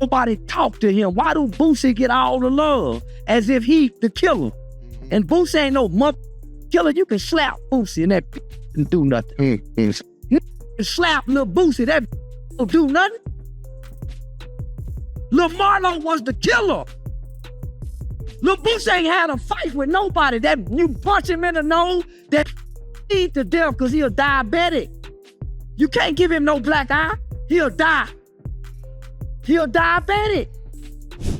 nobody talk to him? Why do Boosie get all the love as if he the killer? And Boosie ain't no killer. You can slap Boosie and that and do nothing. You can slap Lil Boosie, that don't do nothing. Lil Marlo was the killer. Lil Boosie ain't had a fight with nobody. That you punch him in the nose, that eat to death because he a diabetic. You can't give him no black eye. He'll die. He a diabetic.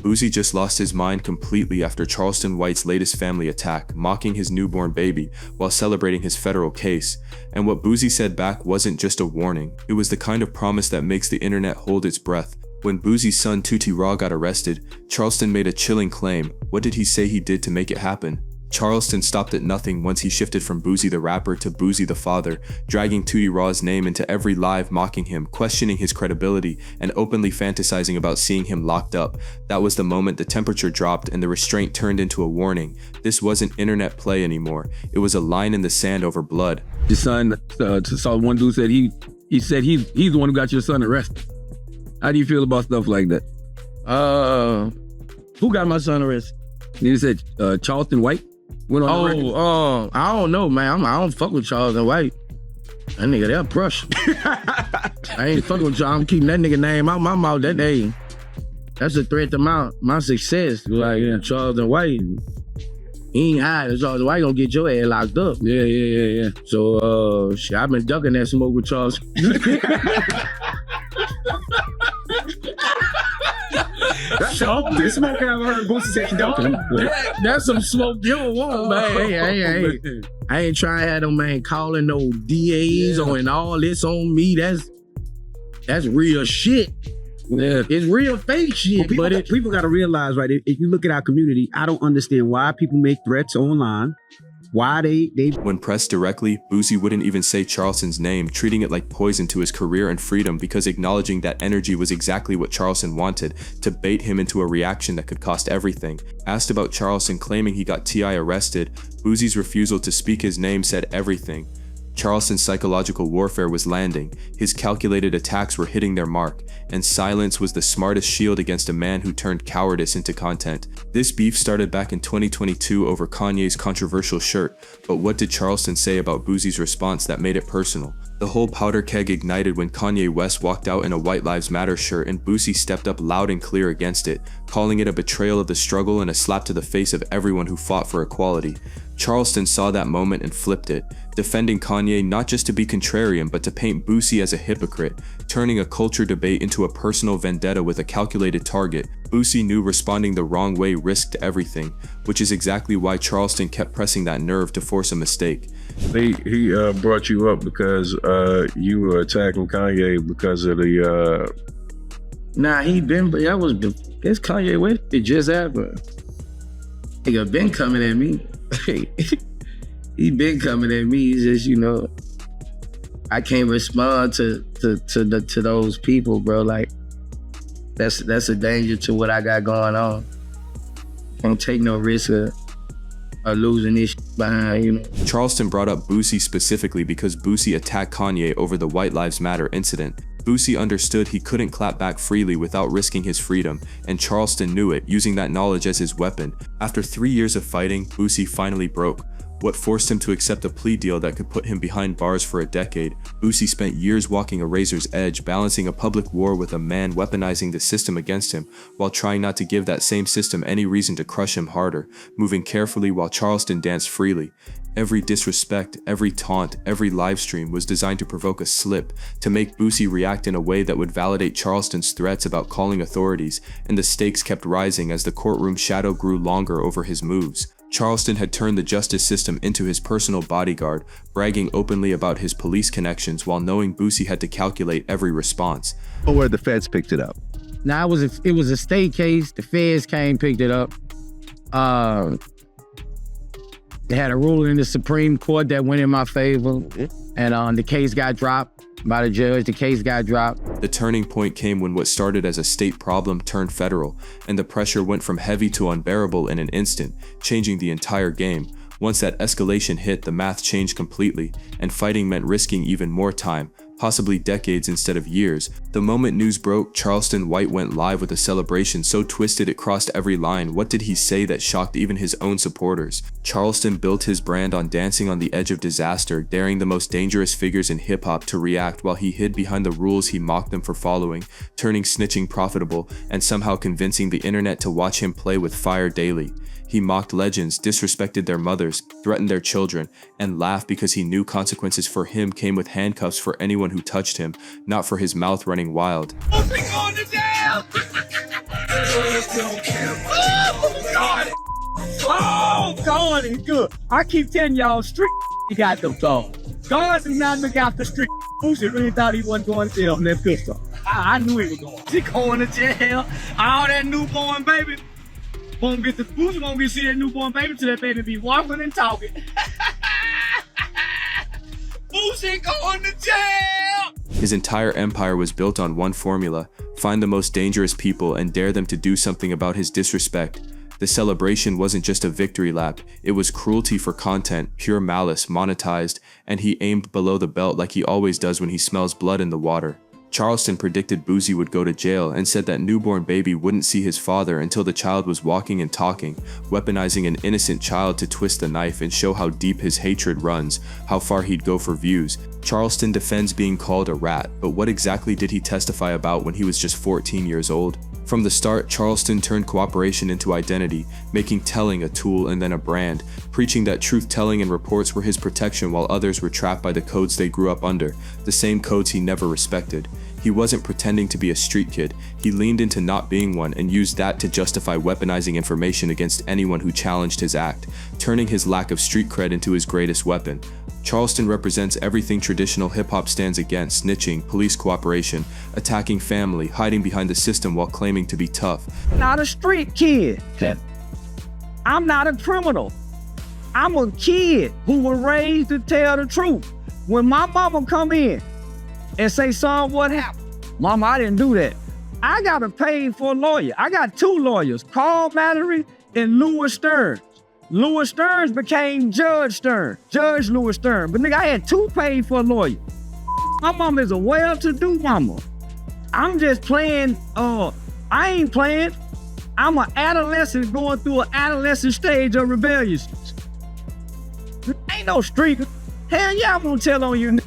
Boosie just lost his mind completely after Charleston White's latest family attack, mocking his newborn baby while celebrating his federal case. And what Boosie said back wasn't just a warning. It was the kind of promise that makes the internet hold its breath. When Boosie's son Tutti Raw got arrested, Charleston made a chilling claim. What did he say he did to make it happen? Charleston stopped at nothing once he shifted from Boosie the rapper to Boosie the father, dragging Tutti Raw's name into every live, mocking him, questioning his credibility, and openly fantasizing about seeing him locked up. That was the moment the temperature dropped and the restraint turned into a warning. This wasn't internet play anymore. It was a line in the sand over blood. Your son, saw one dude said he said he's the one who got your son arrested. How do you feel about stuff like that? Who got my son arrested? You said Charleston White. Went on the record. I don't know, man. I don't fuck with Charleston White. That nigga, that brush. I ain't fucking with y'all. I'm keeping that nigga name out my mouth. That day, that's a threat to my success. Like Charleston White, he ain't hiding. Charleston White gonna get your ass locked up. Yeah. So shit, I've been ducking that smoke with Charles. This smoke I haven't heard Boosie say ducking. That's some smoke you don't want, man. I ain't trying to have them man calling no DAs and all this on me. That's real shit. Yeah. It's real fake shit. Well, people got to realize, right? If you look at our community, I don't understand why people make threats online. Why they When pressed directly, Boosie wouldn't even say Charleston's name, treating it like poison to his career and freedom because acknowledging that energy was exactly what Charleston wanted, to bait him into a reaction that could cost everything. Asked about Charleston claiming he got T.I. arrested, Boosie's refusal to speak his name said everything. Charleston's psychological warfare was landing, his calculated attacks were hitting their mark, and silence was the smartest shield against a man who turned cowardice into content. This beef started back in 2022 over Kanye's controversial shirt, but what did Charleston say about Boosie's response that made it personal? The whole powder keg ignited when Kanye West walked out in a White Lives Matter shirt and Boosie stepped up loud and clear against it, calling it a betrayal of the struggle and a slap to the face of everyone who fought for equality. Charleston saw that moment and flipped it, defending Kanye not just to be contrarian but to paint Boosie as a hypocrite, turning a culture debate into a personal vendetta with a calculated target. Boosie knew responding the wrong way risked everything, which is exactly why Charleston kept pressing that nerve to force a mistake. He brought you up because you were attacking Kanye because of the... Nah, it's Kanye West. It just happened. Nigga been coming at me. He been coming at me. It's just, I can't respond to those people, bro. Like, that's a danger to what I got going on. Can't take no risk of losing this behind, Charleston brought up Boosie specifically because Boosie attacked Kanye over the White Lives Matter incident. Boosie understood he couldn't clap back freely without risking his freedom, and Charleston knew it, using that knowledge as his weapon. After 3 years of fighting, Boosie finally broke. What forced him to accept a plea deal that could put him behind bars for a decade. Boosie spent years walking a razor's edge, balancing a public war with a man weaponizing the system against him, while trying not to give that same system any reason to crush him harder, moving carefully while Charleston danced freely. Every disrespect, every taunt, every livestream was designed to provoke a slip, to make Boosie react in a way that would validate Charleston's threats about calling authorities, and the stakes kept rising as the courtroom shadow grew longer over his moves. Charleston had turned the justice system into his personal bodyguard, bragging openly about his police connections while knowing Boosie had to calculate every response. Where the feds picked it up. Now, it was a state case. The feds came, picked it up. They had a ruling in the Supreme Court that went in my favor, and the case got dropped by the judge. The case got dropped. The turning point came when what started as a state problem turned federal, and the pressure went from heavy to unbearable in an instant, changing the entire game. Once that escalation hit, the math changed completely, and fighting meant risking even more time, possibly decades instead of years. The moment news broke, Charleston White went live with a celebration so twisted it crossed every line. What did he say that shocked even his own supporters? Charleston built his brand on dancing on the edge of disaster, daring the most dangerous figures in hip-hop to react while he hid behind the rules he mocked them for following, turning snitching profitable, and somehow convincing the internet to watch him play with fire daily. He mocked legends, disrespected their mothers, threatened their children, and laughed because he knew consequences for him came with handcuffs for anyone who touched him, not for his mouth running wild. Boosie going to jail! Oh, God! Oh, God is good. I keep telling y'all, street he got them songs. God did not look out the street. Boosie really thought he wasn't going to jail on that pistol. I knew he was going. He going to jail. All that newborn baby. Won't get the Boosie won't get to see that newborn baby till that baby be walking and talking. Boosie going to jail! His entire empire was built on one formula: find the most dangerous people and dare them to do something about his disrespect. The celebration wasn't just a victory lap, it was cruelty for content, pure malice, monetized, and he aimed below the belt like he always does when he smells blood in the water. Charleston predicted Boosie would go to jail and said that newborn baby wouldn't see his father until the child was walking and talking, weaponizing an innocent child to twist the knife and show how deep his hatred runs, how far he'd go for views. Charleston defends being called a rat, but what exactly did he testify about when he was just 14 years old? From the start, Charleston turned cooperation into identity, making telling a tool and then a brand, preaching that truth-telling and reports were his protection while others were trapped by the codes they grew up under, the same codes he never respected. He wasn't pretending to be a street kid, he leaned into not being one and used that to justify weaponizing information against anyone who challenged his act, turning his lack of street cred into his greatest weapon. Charleston represents everything traditional hip-hop stands against: snitching, police cooperation, attacking family, hiding behind the system while claiming to be tough. Not a street kid. I'm not a criminal. I'm a kid who was raised to tell the truth. When my mama come in and say, son, what happened? Mama, I didn't do that. I got to pay for a lawyer. I got two lawyers, Carl Mallory and Louis Stern. Louis Stearns became Judge Stern, Judge Louis Stern. But nigga, I had two paid for a lawyer. My mama is a well-to-do mama. I'm just playing, I ain't playing. I'm an adolescent going through an adolescent stage of rebelliousness. Ain't no street. Hell yeah, I'm gonna tell on you.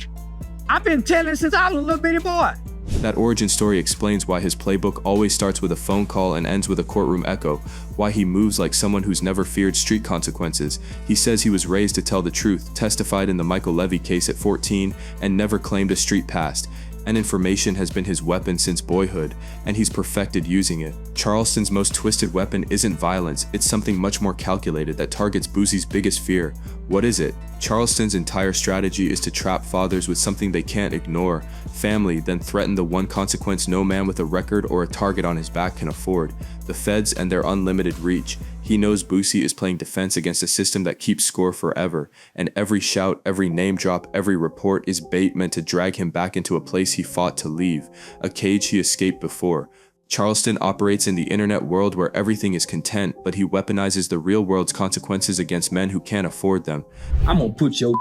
I've been telling since I was a little bitty boy. That origin story explains why his playbook always starts with a phone call and ends with a courtroom echo, why he moves like someone who's never feared street consequences. He says he was raised to tell the truth, testified in the Michael Levy case at 14, and never claimed a street past. And information has been his weapon since boyhood, and he's perfected using it. Charleston's most twisted weapon isn't violence, it's something much more calculated that targets Boosie's biggest fear. What is it? Charleston's entire strategy is to trap fathers with something they can't ignore, family, then threaten the one consequence no man with a record or a target on his back can afford: the feds and their unlimited reach. He knows Boosie is playing defense against a system that keeps score forever, and every shout, every name drop, every report is bait meant to drag him back into a place he fought to leave, a cage he escaped before. Charleston operates in the internet world where everything is content, but he weaponizes the real world's consequences against men who can't afford them. I'm gonna put your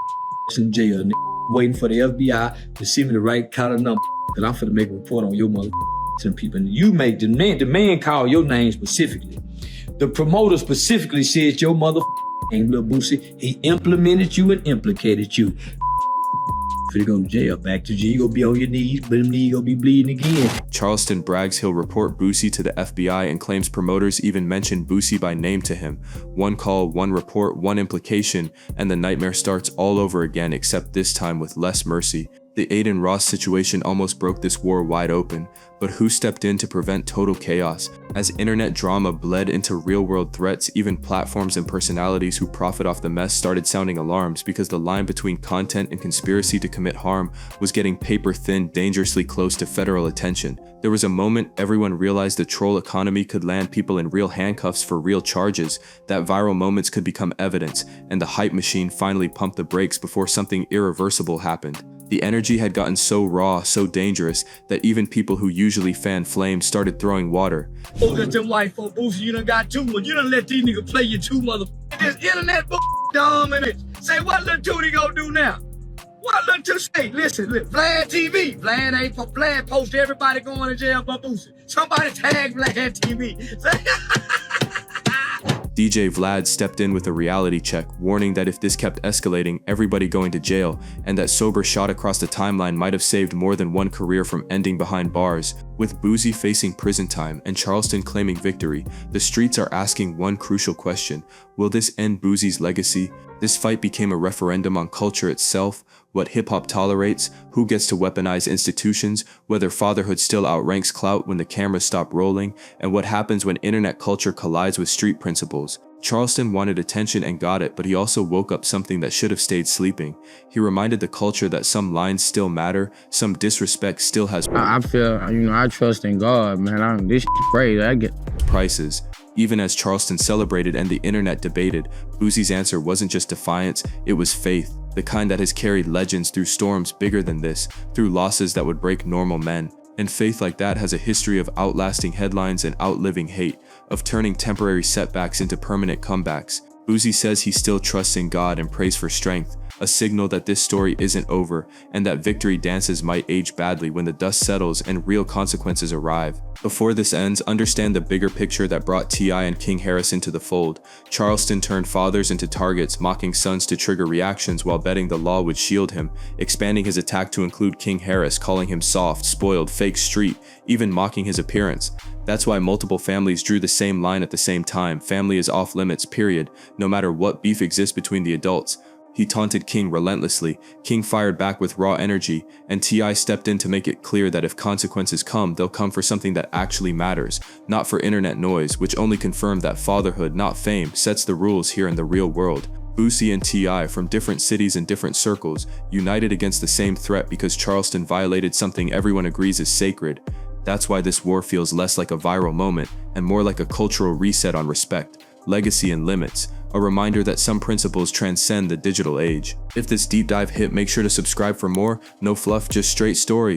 in jail, waiting for the FBI to send me the right kind of number, because I'm finna make a report on your mother to them people. And you make the man call your name specifically. The promoter specifically said your mother name, Lil Boosie. He implemented you and implicated you. Finna go to jail, back to jail. You gonna be on your knees, but them knees gonna be bleeding again. Charleston brags he'll report Boosie to the FBI and claims promoters even mentioned Boosie by name to him. One call, one report, one implication, and the nightmare starts all over again, except this time with less mercy. The Aiden Ross situation almost broke this war wide open, but who stepped in to prevent total chaos? As internet drama bled into real-world threats, even platforms and personalities who profit off the mess started sounding alarms because the line between content and conspiracy to commit harm was getting paper-thin, dangerously close to federal attention. There was a moment everyone realized the troll economy could land people in real handcuffs for real charges, that viral moments could become evidence, and the hype machine finally pumped the brakes before something irreversible happened. The energy had gotten so raw, so dangerous, that even people who usually fan flames started throwing water. Look at them white folk, Boosie, you done got too much. You done let these niggas play you too, mother. This internet dominant. Say what little Tutti gonna do now? What look to say? Listen, Vlad TV. Vlad post everybody going to jail but Boosie. Somebody tag Vlad TV. DJ Vlad stepped in with a reality check, warning that if this kept escalating, everybody going to jail, and that sober shot across the timeline might have saved more than one career from ending behind bars. With Boosie facing prison time and Charleston claiming victory, the streets are asking one crucial question: will this end Boosie's legacy? This fight became a referendum on culture itself, what hip-hop tolerates, who gets to weaponize institutions, whether fatherhood still outranks clout when the cameras stop rolling, and what happens when internet culture collides with street principles. Charleston wanted attention and got it, but he also woke up something that should have stayed sleeping. He reminded the culture that some lines still matter, some disrespect still has I feel, I trust in God, man. This crazy. I get prices. Even as Charleston celebrated and the internet debated, Boosie's answer wasn't just defiance, it was faith. The kind that has carried legends through storms bigger than this, through losses that would break normal men. And faith like that has a history of outlasting headlines and outliving hate, of turning temporary setbacks into permanent comebacks. Boosie says he still trusts in God and prays for strength, a signal that this story isn't over, and that victory dances might age badly when the dust settles and real consequences arrive. Before this ends, understand the bigger picture that brought T.I. and King Harris into the fold. Charleston turned fathers into targets, mocking sons to trigger reactions while betting the law would shield him, expanding his attack to include King Harris, calling him soft, spoiled, fake street, even mocking his appearance. That's why multiple families drew the same line at the same time: family is off limits, period, no matter what beef exists between the adults. He taunted King relentlessly, King fired back with raw energy, and T.I. stepped in to make it clear that if consequences come, they'll come for something that actually matters, not for internet noise, which only confirmed that fatherhood, not fame, sets the rules here in the real world. Boosie and T.I., from different cities and different circles, united against the same threat because Charleston violated something everyone agrees is sacred. That's why this war feels less like a viral moment and more like a cultural reset on respect, legacy, and limits. A reminder that some principles transcend the digital age. If this deep dive hit, make sure to subscribe for more. No fluff, just straight story.